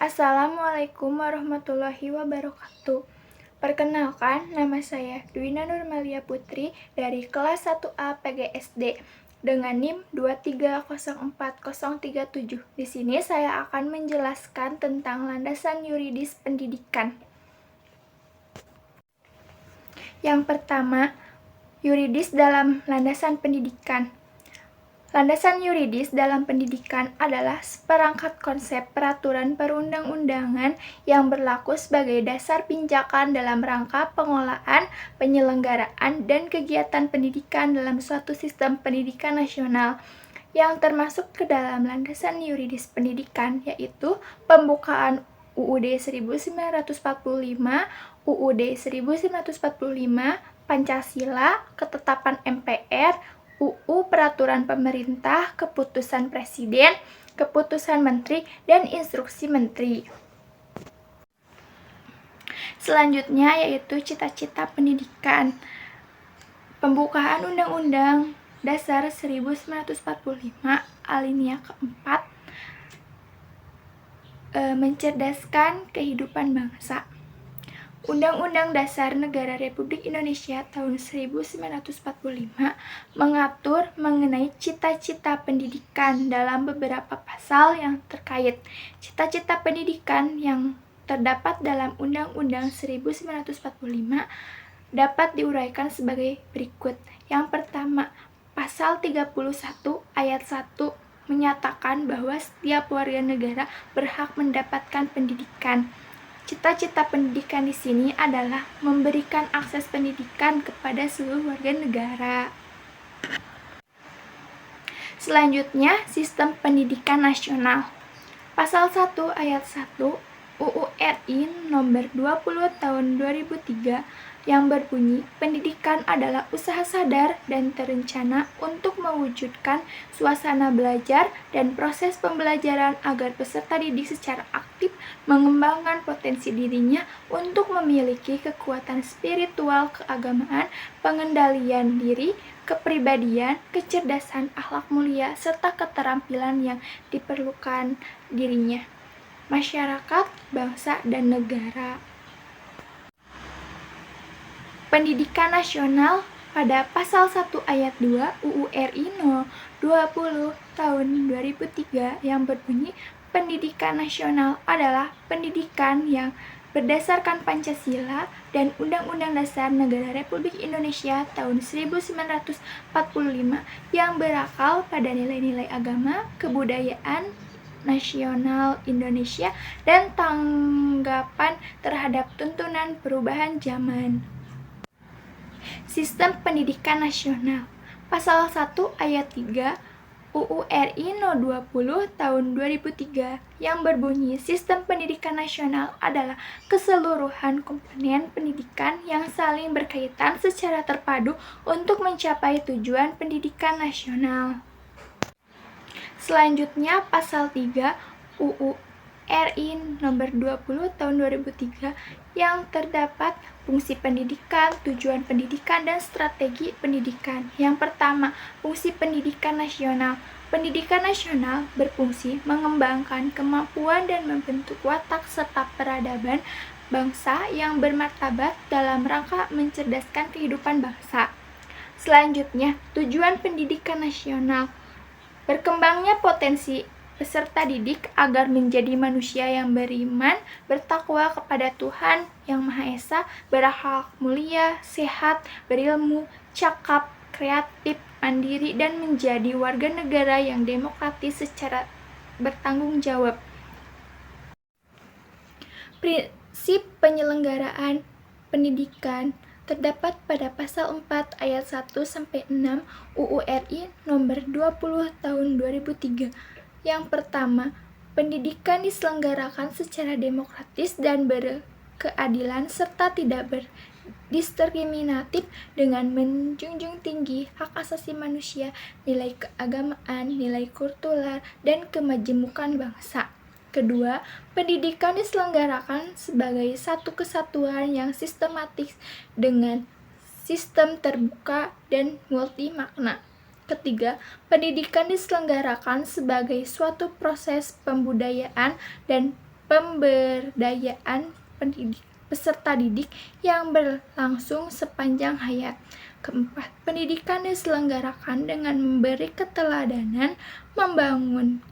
Assalamualaikum warahmatullahi wabarakatuh. Perkenalkan, nama saya Dwina Nurmalia Putri dari kelas 1A PGSD dengan NIM 2304037. Di sini saya akan menjelaskan tentang landasan yuridis pendidikan. Yang pertama, yuridis dalam landasan pendidikan. Landasan yuridis dalam pendidikan adalah seperangkat konsep peraturan perundang-undangan yang berlaku sebagai dasar pijakan dalam rangka pengolahan, penyelenggaraan, dan kegiatan pendidikan dalam suatu sistem pendidikan nasional yang termasuk ke dalam landasan yuridis pendidikan, yaitu pembukaan UUD 1945, UUD 1945, Pancasila, ketetapan MPR, UU Peraturan Pemerintah, Keputusan Presiden, Keputusan Menteri, dan Instruksi Menteri. Selanjutnya yaitu cita-cita pendidikan. Pembukaan Undang-Undang Dasar 1945 alinea keempat mencerdaskan kehidupan bangsa. Undang-Undang Dasar Negara Republik Indonesia tahun 1945 mengatur mengenai cita-cita pendidikan dalam beberapa pasal yang terkait. Cita-cita pendidikan yang terdapat dalam Undang-Undang 1945 dapat diuraikan sebagai berikut. Yang pertama, pasal 31 ayat 1 menyatakan bahwa setiap warga negara berhak mendapatkan pendidikan. Cita-cita pendidikan di sini adalah memberikan akses pendidikan kepada seluruh warga negara. Selanjutnya, sistem pendidikan nasional. Pasal 1 ayat 1 UU RI nomor 20 tahun 2003 yang berbunyi, pendidikan adalah usaha sadar dan terencana untuk mewujudkan suasana belajar dan proses pembelajaran agar peserta didik secara aktif mengembangkan potensi dirinya untuk memiliki kekuatan spiritual keagamaan, pengendalian diri, kepribadian, kecerdasan, akhlak mulia, serta keterampilan yang diperlukan dirinya, masyarakat, bangsa, dan negara. Pendidikan nasional pada pasal 1 ayat 2 UU RI No. 20 tahun 2003 yang berbunyi, pendidikan nasional adalah pendidikan yang berdasarkan Pancasila dan Undang-Undang Dasar Negara Republik Indonesia tahun 1945 yang berakal pada nilai-nilai agama, kebudayaan nasional Indonesia, dan tanggapan terhadap tuntunan perubahan zaman. Sistem Pendidikan Nasional. Pasal 1 ayat 3 UU RI No. 20 tahun 2003 yang berbunyi, sistem pendidikan nasional adalah keseluruhan komponen pendidikan yang saling berkaitan secara terpadu untuk mencapai tujuan pendidikan nasional. Selanjutnya, pasal 3 UU RI nomor 20 tahun 2003 yang terdapat fungsi pendidikan, tujuan pendidikan, dan strategi pendidikan. Yang pertama, fungsi pendidikan nasional. Pendidikan nasional berfungsi mengembangkan kemampuan dan membentuk watak serta peradaban bangsa yang bermartabat dalam rangka mencerdaskan kehidupan bangsa. Selanjutnya, tujuan pendidikan nasional. Berkembangnya potensi peserta didik agar menjadi manusia yang beriman, bertakwa kepada Tuhan Yang Maha Esa, berakhlak mulia, sehat, berilmu, cakap, kreatif, mandiri, dan menjadi warga negara yang demokratis secara bertanggung jawab. Prinsip penyelenggaraan pendidikan terdapat pada pasal 4 ayat 1-6 UU RI nomor 20 tahun 2003. Yang pertama, pendidikan diselenggarakan secara demokratis dan berkeadilan serta tidak berdiskriminatif dengan menjunjung tinggi hak asasi manusia, nilai keagamaan, nilai kultural, dan kemajemukan bangsa. Kedua, pendidikan diselenggarakan sebagai satu kesatuan yang sistematis dengan sistem terbuka dan multi makna. Ketiga, pendidikan diselenggarakan sebagai suatu proses pembudayaan dan pemberdayaan peserta didik yang berlangsung sepanjang hayat. Keempat, pendidikan diselenggarakan dengan memberi keteladanan, membangun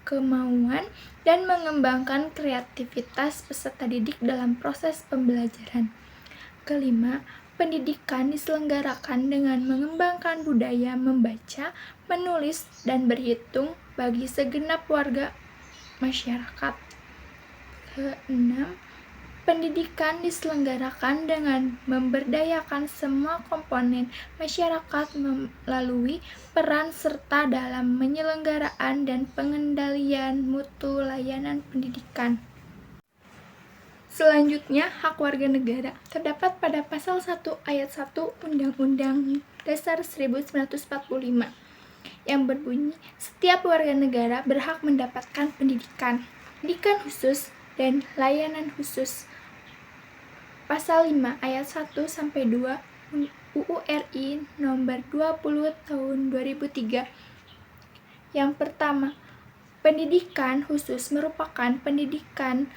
kemauan, dan mengembangkan kreativitas peserta didik dalam proses pembelajaran. Kelima, pendidikan diselenggarakan dengan mengembangkan budaya membaca, menulis, dan berhitung bagi segenap warga masyarakat. Keenam, pendidikan diselenggarakan dengan memberdayakan semua komponen masyarakat melalui peran serta dalam penyelenggaraan dan pengendalian mutu layanan pendidikan. Selanjutnya, hak warga negara terdapat pada pasal 1 ayat 1 Undang-Undang Dasar 1945 yang berbunyi, setiap warga negara berhak mendapatkan pendidikan khusus, dan layanan khusus. Pasal 5 ayat 1-2 UU RI nomor 20 tahun 2003. Yang pertama, pendidikan khusus merupakan pendidikan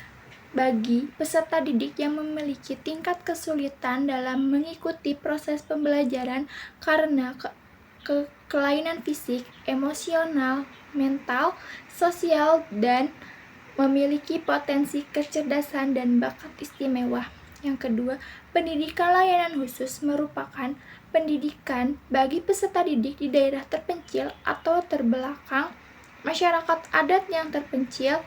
bagi peserta didik yang memiliki tingkat kesulitan dalam mengikuti proses pembelajaran karena kelainan fisik, emosional, mental, sosial, dan memiliki potensi kecerdasan dan bakat istimewa. Yang kedua, pendidikan layanan khusus merupakan pendidikan bagi peserta didik di daerah terpencil atau terbelakang, masyarakat adat yang terpencil,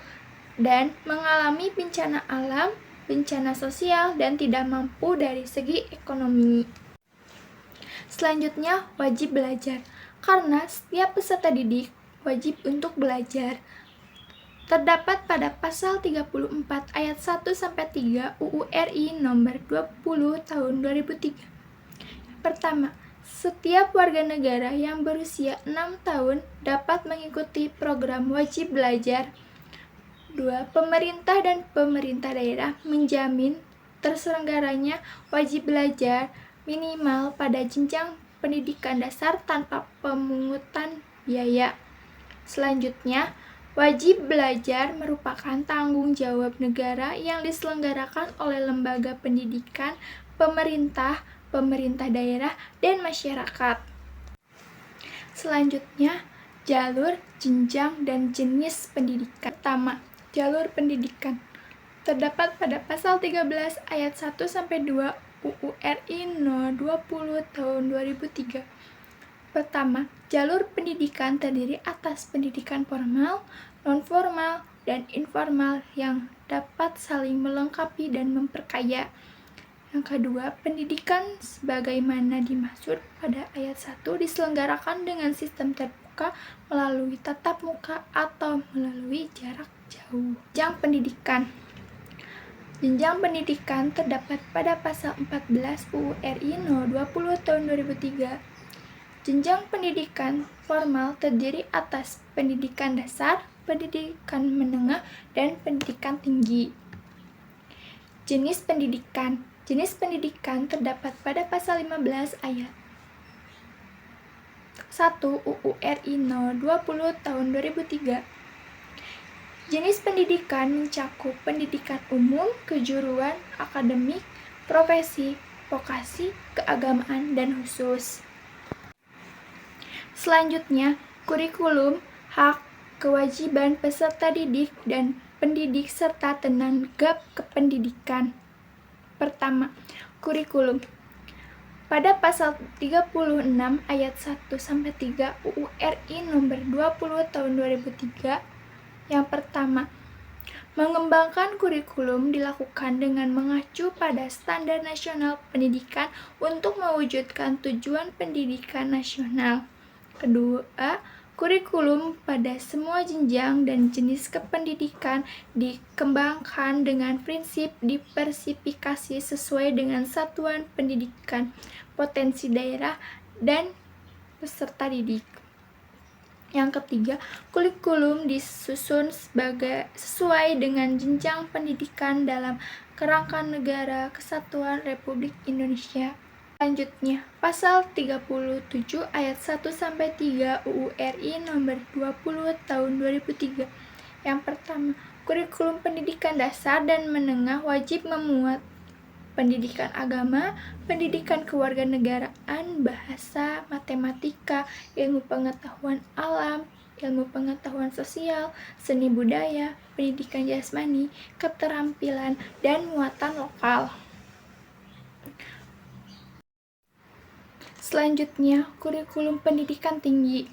dan mengalami bencana alam, bencana sosial, dan tidak mampu dari segi ekonomi. Selanjutnya, wajib belajar. Karena setiap peserta didik wajib untuk belajar. Terdapat pada pasal 34 ayat 1-3 UU RI nomor 20 tahun 2003. Pertama, setiap warga negara yang berusia 6 tahun dapat mengikuti program wajib belajar. 2. Pemerintah dan pemerintah daerah menjamin terselenggaranya wajib belajar minimal pada jenjang pendidikan dasar tanpa pemungutan biaya. Selanjutnya, wajib belajar merupakan tanggung jawab negara yang diselenggarakan oleh lembaga pendidikan, pemerintah, pemerintah daerah, dan masyarakat. Selanjutnya, jalur, jenjang, dan jenis pendidikan. Pertama, jalur pendidikan. Terdapat pada pasal 13 ayat 1-2 UU RI No. 20 tahun 2003. Pertama, jalur pendidikan terdiri atas pendidikan formal, non-formal, dan informal yang dapat saling melengkapi dan memperkaya. Yang kedua, pendidikan sebagaimana dimaksud pada ayat 1 diselenggarakan dengan sistem terbuka melalui tatap muka atau melalui jarak jauh. Jenjang pendidikan. Jenjang pendidikan terdapat pada pasal 14 UU RI No. 20 tahun 2003. Jenjang pendidikan formal terdiri atas pendidikan dasar, pendidikan menengah, dan pendidikan tinggi. Jenis pendidikan. Jenis pendidikan terdapat pada pasal 15 ayat 1 UU RI No. 20 tahun 2003. Jenis pendidikan mencakup pendidikan umum, kejuruan, akademik, profesi, vokasi, keagamaan, dan khusus. Selanjutnya, kurikulum, hak, kewajiban peserta didik dan pendidik serta tenaga kependidikan. Pertama, kurikulum. Pada pasal 36 ayat 1-3 UU RI nomor 20 tahun 2003, yang pertama, mengembangkan kurikulum dilakukan dengan mengacu pada standar nasional pendidikan untuk mewujudkan tujuan pendidikan nasional. Kedua, kurikulum pada semua jenjang dan jenis kependidikan dikembangkan dengan prinsip diversifikasi sesuai dengan satuan pendidikan, potensi daerah, dan peserta didik. Yang ketiga, kurikulum disusun sesuai dengan jenjang pendidikan dalam kerangka Negara Kesatuan Republik Indonesia. Selanjutnya, pasal 37 ayat 1-3 UU RI nomor 20 tahun 2003. Yang pertama, kurikulum pendidikan dasar dan menengah wajib memuat pendidikan agama, pendidikan kewarganegaraan, bahasa, matematika, ilmu pengetahuan alam, ilmu pengetahuan sosial, seni budaya, pendidikan jasmani, keterampilan, dan muatan lokal. Selanjutnya, kurikulum pendidikan tinggi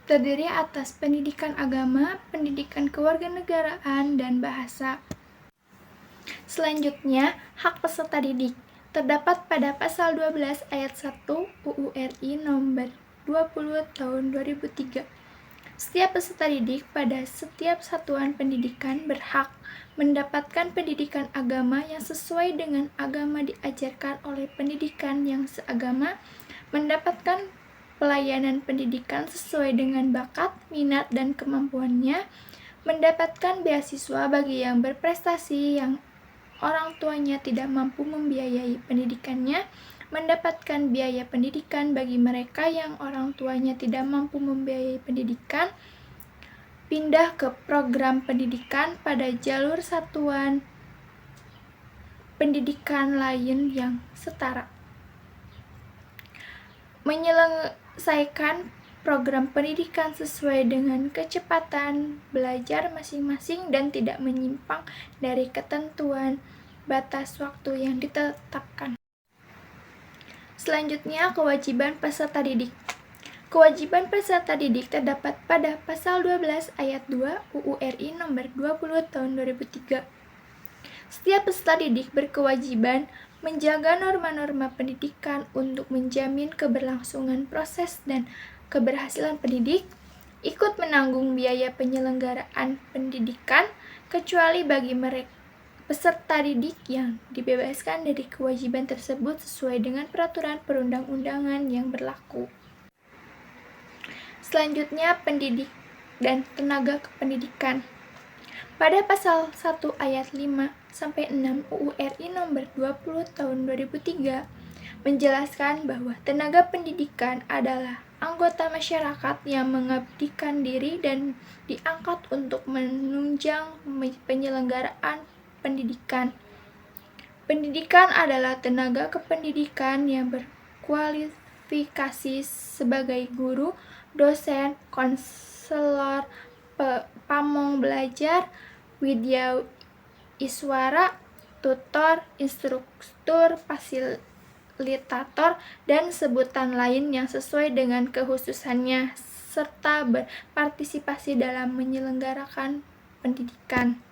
terdiri atas pendidikan agama, pendidikan kewarganegaraan, dan bahasa. Selanjutnya, hak peserta didik terdapat pada pasal 12 ayat 1 UU RI nomor 20 tahun 2003. Setiap peserta didik pada setiap satuan pendidikan berhak mendapatkan pendidikan agama yang sesuai dengan agama diajarkan oleh pendidikan yang seagama, mendapatkan pelayanan pendidikan sesuai dengan bakat, minat, dan kemampuannya, mendapatkan beasiswa bagi yang berprestasi yang orang tuanya tidak mampu membiayai pendidikannya, mendapatkan biaya pendidikan bagi mereka yang orang tuanya tidak mampu membiayai pendidikan, pindah ke program pendidikan pada jalur satuan pendidikan lain yang setara, menyelesaikan program pendidikan sesuai dengan kecepatan belajar masing-masing dan tidak menyimpang dari ketentuan batas waktu yang ditetapkan. Selanjutnya, kewajiban peserta didik. Kewajiban peserta didik terdapat pada pasal 12 ayat 2 UU RI nomor 20 tahun 2003. Setiap peserta didik berkewajiban menjaga norma-norma pendidikan untuk menjamin keberlangsungan proses dan keberhasilan pendidik, ikut menanggung biaya penyelenggaraan pendidikan, kecuali bagi mereka peserta didik yang dibebaskan dari kewajiban tersebut sesuai dengan peraturan perundang-undangan yang berlaku. Selanjutnya, pendidik dan tenaga kependidikan. Pada pasal 1 ayat 5-6 UU RI nomor 20 tahun 2003 menjelaskan bahwa tenaga pendidikan adalah anggota masyarakat yang mengabdikan diri dan diangkat untuk menunjang penyelenggaraan pendidikan. Pendidikan adalah tenaga kependidikan yang berkualifikasi sebagai guru, dosen, konselor, pamong belajar, widyaiswara, tutor, instruktur, fasilitator, dan sebutan lain yang sesuai dengan kekhususannya, serta berpartisipasi dalam menyelenggarakan pendidikan.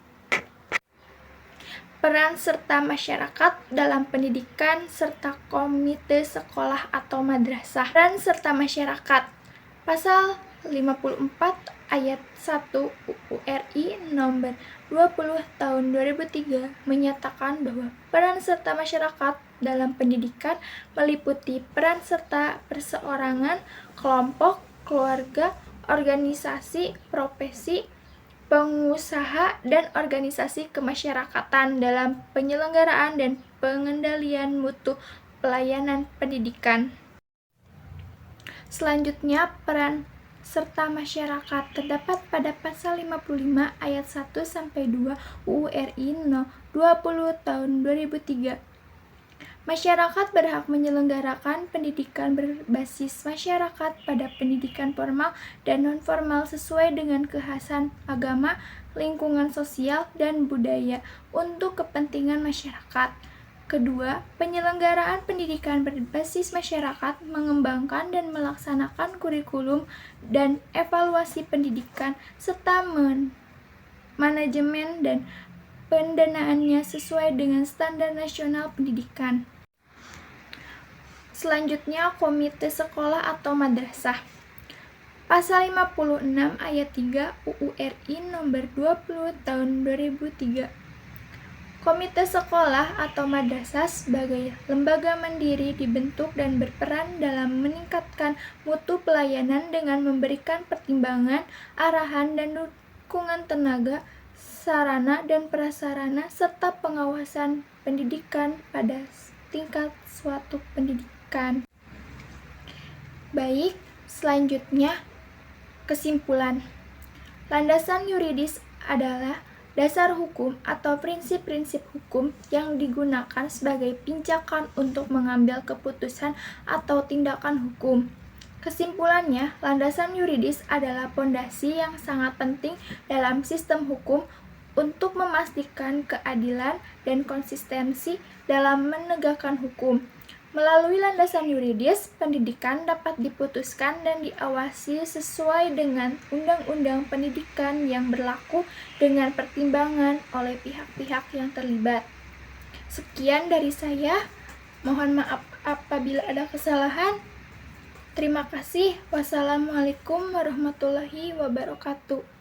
Peran serta masyarakat dalam pendidikan serta komite sekolah atau madrasah. Peran serta masyarakat. Pasal 54 ayat 1 UU RI nomor 20 tahun 2003 menyatakan bahwa peran serta masyarakat dalam pendidikan meliputi peran serta perseorangan, kelompok, keluarga, organisasi, profesi, pengusaha, dan organisasi kemasyarakatan dalam penyelenggaraan dan pengendalian mutu pelayanan pendidikan. Selanjutnya, peran serta masyarakat terdapat pada pasal 55 ayat 1-2 UU RI No. 20 tahun 2003. Masyarakat berhak menyelenggarakan pendidikan berbasis masyarakat pada pendidikan formal dan non-formal sesuai dengan kekhasan agama, lingkungan sosial, dan budaya untuk kepentingan masyarakat. Kedua, penyelenggaraan pendidikan berbasis masyarakat mengembangkan dan melaksanakan kurikulum dan evaluasi pendidikan serta manajemen dan pendanaannya sesuai dengan standar nasional pendidikan. Selanjutnya, komite sekolah atau madrasah. Pasal 56 ayat 3 UU RI nomor 20 tahun 2003. Komite sekolah atau madrasah sebagai lembaga mandiri dibentuk dan berperan dalam meningkatkan mutu pelayanan dengan memberikan pertimbangan, arahan, dan dukungan tenaga, sarana dan prasarana, serta pengawasan pendidikan pada tingkat suatu pendidikan. Baik, selanjutnya kesimpulan. Landasan yuridis adalah dasar hukum atau prinsip-prinsip hukum yang digunakan sebagai pijakan untuk mengambil keputusan atau tindakan hukum. Kesimpulannya, landasan yuridis adalah pondasi yang sangat penting dalam sistem hukum untuk memastikan keadilan dan konsistensi dalam menegakkan hukum. Melalui landasan yuridis, pendidikan dapat diputuskan dan diawasi sesuai dengan undang-undang pendidikan yang berlaku dengan pertimbangan oleh pihak-pihak yang terlibat. Sekian dari saya. Mohon maaf apabila ada kesalahan. Terima kasih. Wassalamualaikum warahmatullahi wabarakatuh.